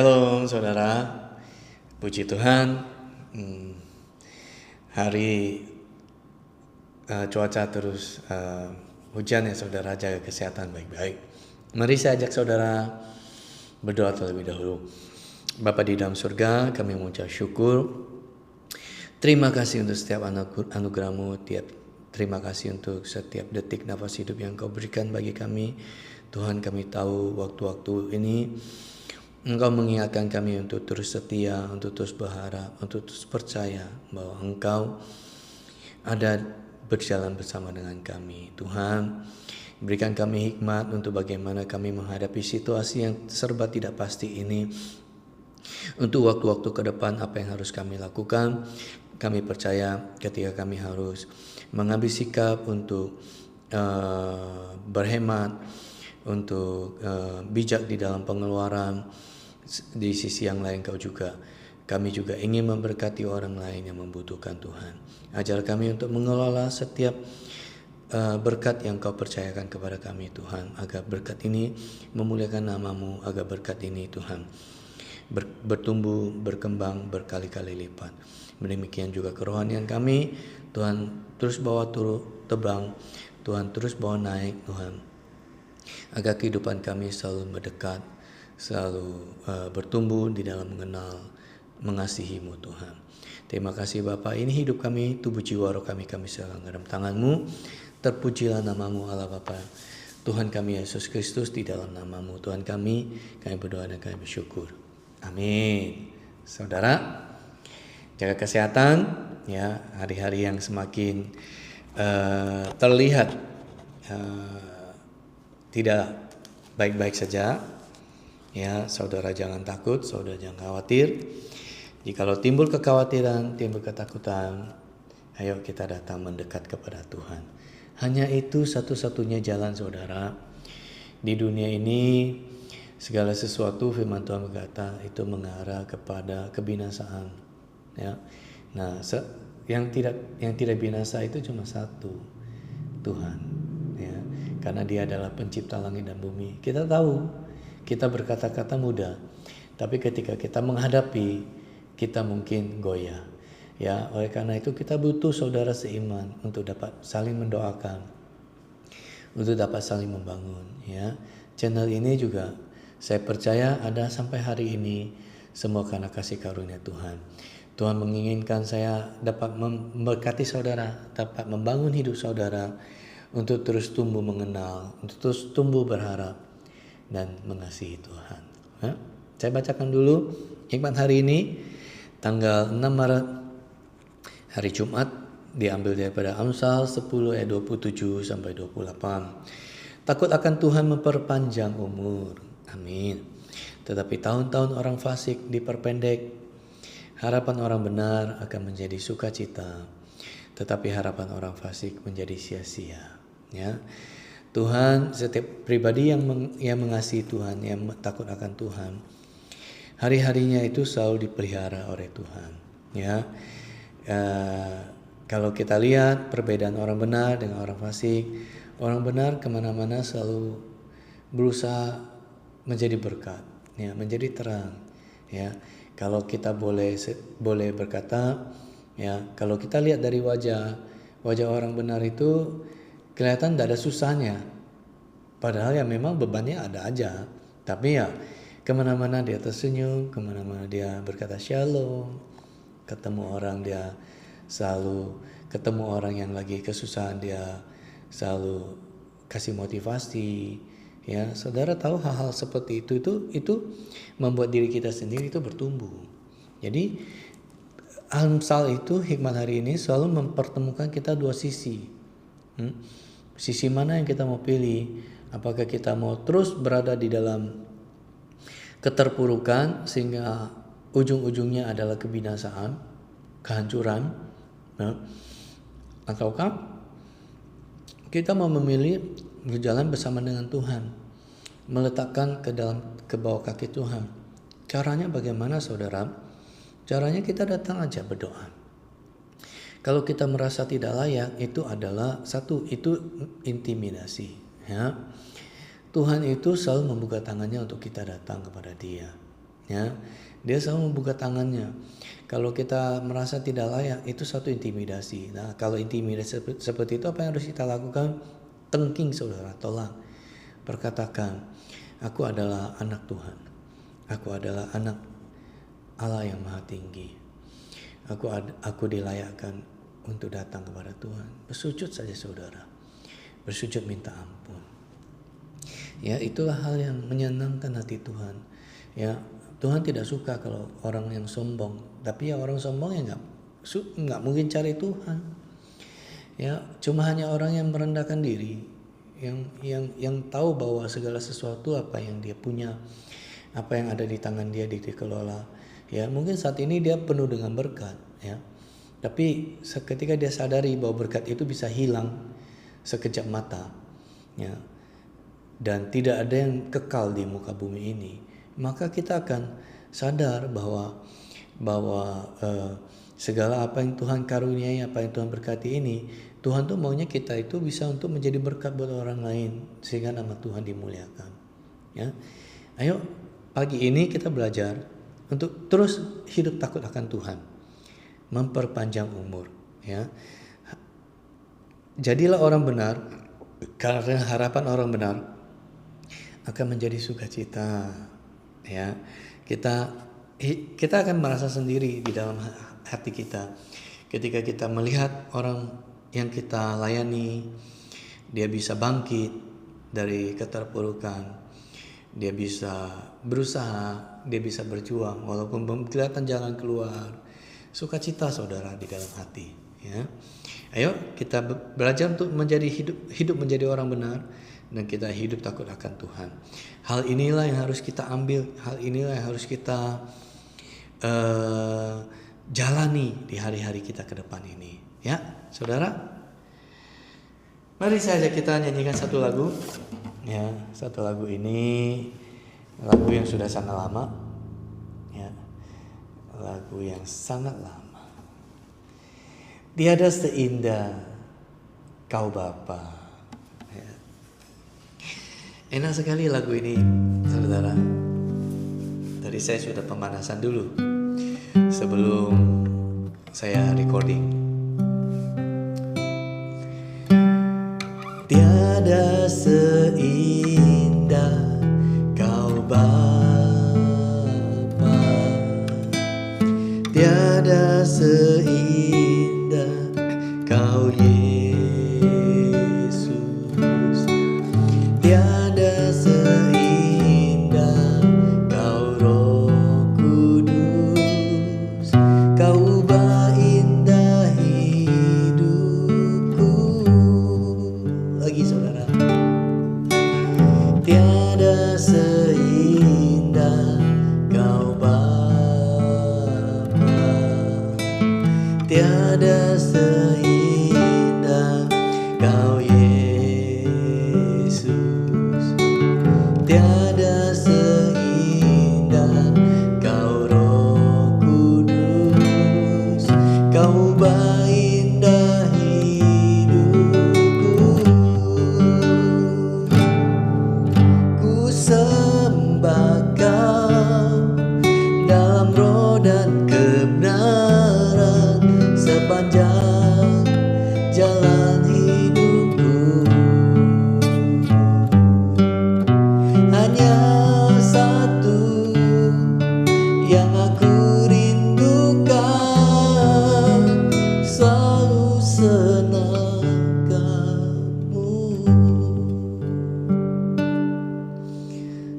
Halo saudara, puji Tuhan. Hari cuaca terus hujan ya saudara, jaga kesehatan baik-baik. Mari saya ajak saudara berdoa terlebih dahulu. Bapa di dalam surga, kami mengucap syukur. Terima kasih untuk setiap anugerah-Mu, terima kasih untuk setiap detik nafas hidup yang Kau berikan bagi kami. Tuhan, kami tahu waktu-waktu ini Engkau mengingatkan kami untuk terus setia, untuk terus berharap, untuk terus percaya bahwa Engkau ada berjalan bersama dengan kami. Tuhan, berikan kami hikmat untuk bagaimana kami menghadapi situasi yang serba tidak pasti ini. Untuk waktu-waktu ke depan apa yang harus kami lakukan, kami percaya ketika kami harus mengambil sikap untuk berhemat, untuk bijak di dalam pengeluaran. Di sisi yang lain kami juga ingin memberkati orang lain yang membutuhkan Tuhan. Ajar kami untuk mengelola setiap berkat yang Kau percayakan kepada kami Tuhan, agar berkat ini memuliakan nama-Mu, agar berkat ini Tuhan bertumbuh, berkembang berkali-kali lipat. Demikian juga kerohanian kami, Tuhan terus bawa terbang, Tuhan terus bawa naik Tuhan, agar kehidupan kami selalu mendekat, selalu bertumbuh di dalam mengenal, mengasihi-Mu Tuhan. Terima kasih Bapa, ini hidup kami, tubuh jiwa roh kami serahkan dalam tangan-Mu. Terpujilah nama-Mu Allah Bapa, Tuhan kami Yesus Kristus, di dalam nama-Mu Tuhan kami berdoa dan kami bersyukur. Amin. Saudara, jaga kesehatan ya, hari-hari yang semakin terlihat tidak baik-baik saja. Ya, saudara jangan takut, saudara jangan khawatir. Jikalau timbul kekhawatiran, timbul ketakutan, ayo kita datang mendekat kepada Tuhan. Hanya itu satu-satunya jalan saudara. Di dunia ini segala sesuatu firman Tuhan berkata itu mengarah kepada kebinasaan. Ya. Nah, yang tidak binasa itu cuma satu, Tuhan. Ya. Karena Dia adalah pencipta langit dan bumi. Kita tahu, kita berkata-kata mudah, tapi ketika kita menghadapi, kita mungkin goyah. Ya, oleh karena itu kita butuh saudara seiman untuk dapat saling mendoakan, untuk dapat saling membangun. Ya, channel ini juga saya percaya ada sampai hari ini semua karena kasih karunia Tuhan. Tuhan menginginkan saya dapat memberkati saudara, dapat membangun hidup saudara untuk terus tumbuh mengenal, untuk terus tumbuh berharap dan mengasihi Tuhan. Saya bacakan dulu hikmat hari ini, tanggal 6 Maret, hari Jumat, diambil daripada Amsal 10 ayat 27 sampai 28. Takut akan Tuhan memperpanjang umur. Amin. Tetapi tahun-tahun orang fasik diperpendek. Harapan orang benar akan menjadi sukacita, tetapi harapan orang fasik menjadi sia-sia. Ya. Tuhan, setiap pribadi yang mengasihi Tuhan, yang takut akan Tuhan, hari-harinya itu selalu dipelihara oleh Tuhan. Ya, kalau kita lihat perbedaan orang benar dengan orang fasik, orang benar kemana-mana selalu berusaha menjadi berkat, ya, menjadi terang. Ya, kalau kita boleh berkata, ya, kalau kita lihat dari wajah orang benar itu kelihatan tidak ada susahnya, padahal ya memang bebannya ada aja. Tapi ya kemana-mana dia tersenyum, kemana-mana dia berkata shalom, ketemu orang dia selalu, ketemu orang yang lagi kesusahan dia selalu kasih motivasi. Ya, saudara tahu hal-hal seperti itu membuat diri kita sendiri itu bertumbuh. Jadi Amsal itu, hikmat hari ini selalu mempertemukan kita dua sisi. Sisi mana yang kita mau pilih? Apakah kita mau terus berada di dalam keterpurukan sehingga ujung-ujungnya adalah kebinasaan, kehancuran, ataukah kita mau memilih berjalan bersama dengan Tuhan, meletakkan ke bawah kaki Tuhan. Caranya bagaimana saudara? Caranya kita datang aja berdoa. Kalau kita merasa tidak layak, itu adalah itu intimidasi. Ya. Tuhan itu selalu membuka tangannya untuk kita datang kepada Dia. Ya, dia selalu membuka tangannya. Kalau kita merasa tidak layak, itu satu intimidasi. Nah, kalau intimidasi seperti itu, apa yang harus kita lakukan? Tengking saudara, tolak. Perkatakan, aku adalah anak Tuhan. Aku adalah anak Allah yang Maha Tinggi. Aku dilayakkan untuk datang kepada Tuhan. Bersujud saja saudara. Bersujud minta ampun. Ya, itulah hal yang menyenangkan hati Tuhan. Ya, Tuhan tidak suka kalau orang yang sombong. Tapi ya orang sombong ya nggak mungkin cari Tuhan. Ya, cuma hanya orang yang merendahkan diri, yang tahu bahwa segala sesuatu apa yang dia punya, apa yang ada di tangan dia dikelola. Ya, mungkin saat ini dia penuh dengan berkat, ya. Tapi ketika dia sadari bahwa berkat itu bisa hilang sekejap mata, ya, dan tidak ada yang kekal di muka bumi ini, maka kita akan sadar bahwa segala apa yang Tuhan karuniai, apa yang Tuhan berkati ini, Tuhan tuh maunya kita itu bisa untuk menjadi berkat buat orang lain sehingga nama Tuhan dimuliakan. Ya, ayo pagi ini kita belajar untuk terus hidup takut akan Tuhan, memperpanjang umur. Ya, jadilah orang benar, karena harapan orang benar akan menjadi sukacita. Ya, kita akan merasa sendiri di dalam hati kita ketika kita melihat orang yang kita layani, dia bisa bangkit dari keterpurukan, dia bisa berusaha, dia bisa berjuang walaupun belum kelihatan jalan keluar. Sukacita saudara di dalam hati. Ya, ayo kita belajar untuk hidup menjadi orang benar, dan kita hidup takut akan Tuhan. Hal inilah yang harus kita ambil, hal inilah yang harus kita jalani di hari-hari kita ke depan ini. Ya, saudara, mari saja kita nyanyikan satu lagu. Ya, satu lagu ini lagu yang sudah sangat lama. Ya, lagu yang sangat lama. Tiada seindah Kau Bapa. Enak sekali lagu ini, saudara. Tadi saya sudah pemanasan dulu sebelum saya recording. Tiada seindah Kau Bapa, tiada seindah Kau Yesus, tiada seindah Kau Roh Kudus. Kau ubah indah hidupku. Lagi saudara. Tiada seindah Kau Bapa, tiada seindah Kau Yesus, tiada seindah Kau Roh Kudus. Kau ubah indah hidupku. Ku sembah Kau dalam roh dan kebenaran sepanjang jalan hidupku. Hanya satu yang aku rindukan, selalu senangkanmu.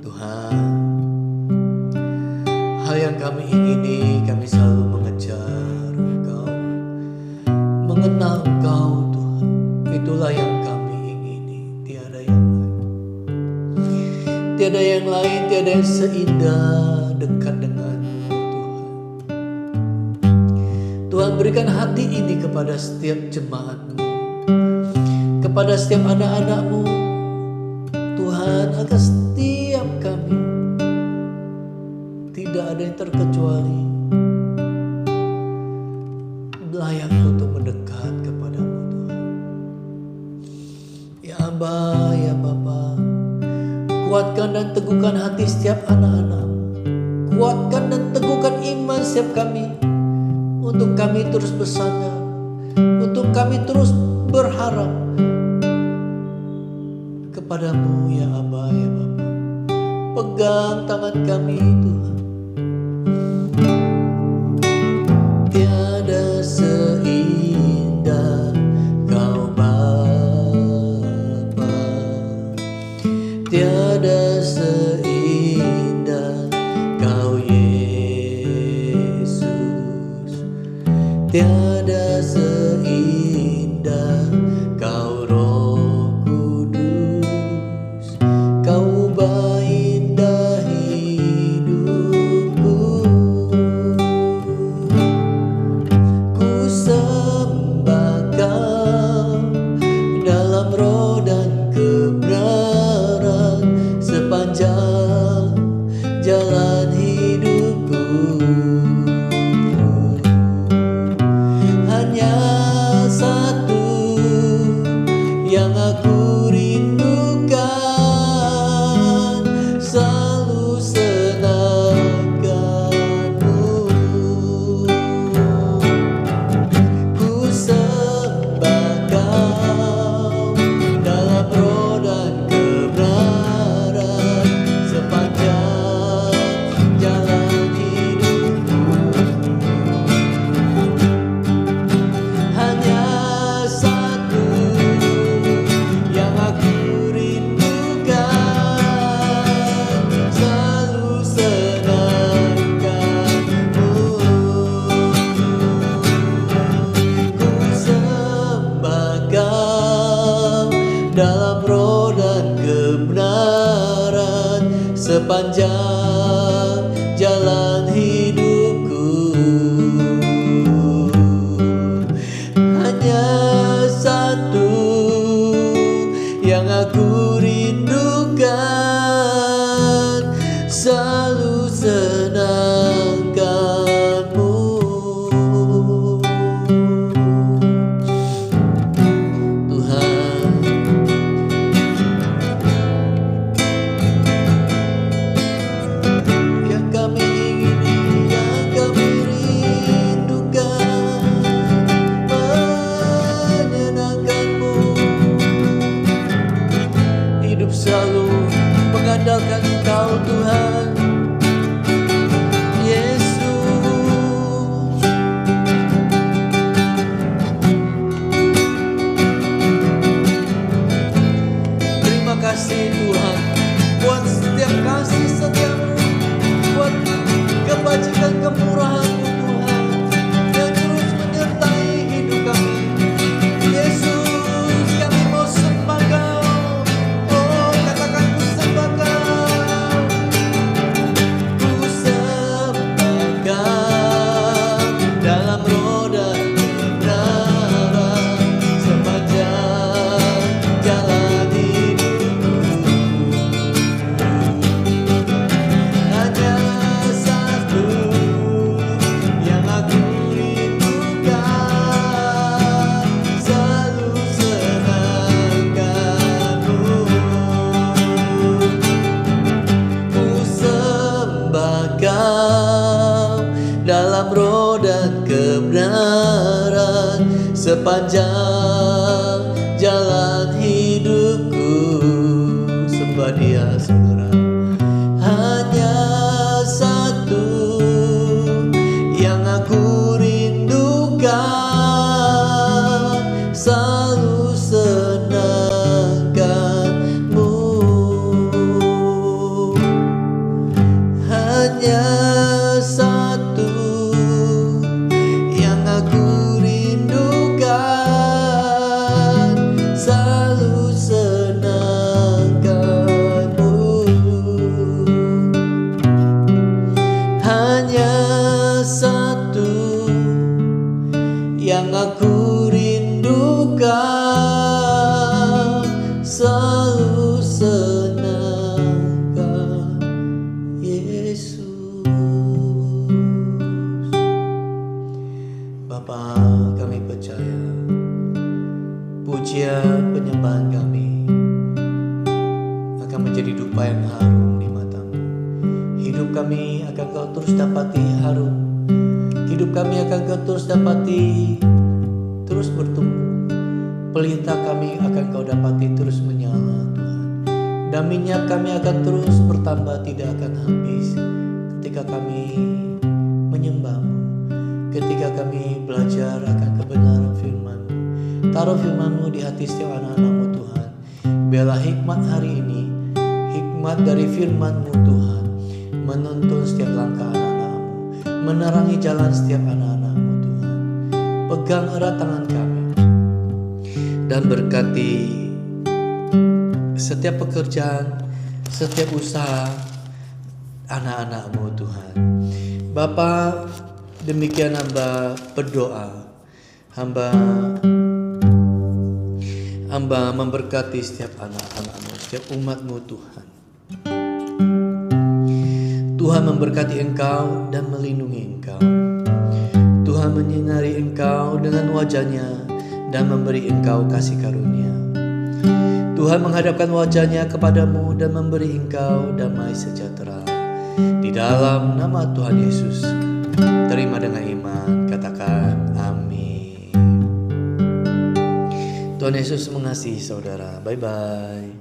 Tuhan, hal yang kami ingini, kami selalu mengejar Engkau, mengenal Engkau Tuhan. Itulah yang kami ingini, tiada yang lain. Tiada yang lain, tiada yang seindah dekat denganmu Tuhan. Tuhan, berikan hati ini kepada setiap jemaat-Mu, kepada setiap anak-anak-Mu Tuhan, agar setiap kami tidak ada yang terkecuali layak untuk mendekat kepadamu Tuhan. Ya Aba, ya Bapa, kuatkan dan teguhkan hati setiap anak-anak-Mu. kuatkan dan teguhkan iman setiap kami, untuk kami terus bersandar, untuk kami terus berharap kepadamu ya Aba, ya Bapa. Pegang tangan kami Tuhan. Tiada seindah Kau Bapa, tiada seindah Kau Yesus, tiada seindah Kau Roh Kudus. Kau indah hidupku, ku sembah Kau dalam roh dan kebenaran sepanjang jalan hidupku. Hanya satu yang aku rindukan, selalu senangkanmu. Ku sembah Kau dalam roh dan kebenaran sepanjang jalan hidupku. Hanya satu yang aku rindukan, selalu senangkanmu. Ku sembah Kau dalam roh dan kebenaran sepanjang jalan hidupku. Hanya satu yang aku rindukan, selalu senangkanmu. Tuhan, yang kami ingini, yang kami rindukan, menyenangkan-Mu. Hidup selalu mengandalkan Engkau Tuhan Yesus. Terima kasih Tuhan buat setiap kasih setia-Mu, buat kebajikan kemurahan-Mu Tuhan yang terus menyertai hidup kami. Yesus, kami mau sembah Kau. Oh, katakan ku sembah Kau. Ku sembah Kau dalam roh dan kebenaran sepanjang jalan hidupku. Hanya satu yang aku rindukan, selalu senangkan-Mu. Ku sembah Kau dalam roh dan kebenaran sepanjang jalan hidupku. Sembah Dia, saudara. Hanya satu yang aku rindukan, selalu senangkan-Mu. Hanya satu yang aku rindukan, selalu senangkan-Mu. Hanya satu yang aku rindukan, selalu senangkan Yesus. dapati harum. Hidup kami akan Kau terus dapati terus bertumbuh. Pelita kami akan Kau dapati terus menyala Tuhan. Dan minyak kami akan terus bertambah, tidak akan habis ketika kami menyembah-Mu, ketika kami belajar akan kebenaran firman-Mu. Taruh firman-Mu di hati setiap anak-anak-Mu Tuhan. Biarlah hikmat hari ini, hikmat dari firman-Mu Tuhan, menuntun setiap langkah anak-anak-Mu, menerangi jalan setiap anak-anak-Mu Tuhan. Pegang erat tangan kami dan berkati setiap pekerjaan, setiap usaha anak-anak-Mu Tuhan. Bapa, demikian hamba berdoa. Hamba memberkati setiap anak-anak-Mu, setiap umat-Mu Tuhan. Tuhan memberkati Engkau dan melindungi Engkau. Tuhan menyinari Engkau dengan wajah-Nya dan memberi Engkau kasih karunia. Tuhan menghadapkan wajah-Nya kepadamu dan memberi Engkau damai sejahtera. Di dalam nama Tuhan Yesus, terima dengan iman, katakan amin. Tuhan Yesus mengasihi saudara. Bye-bye.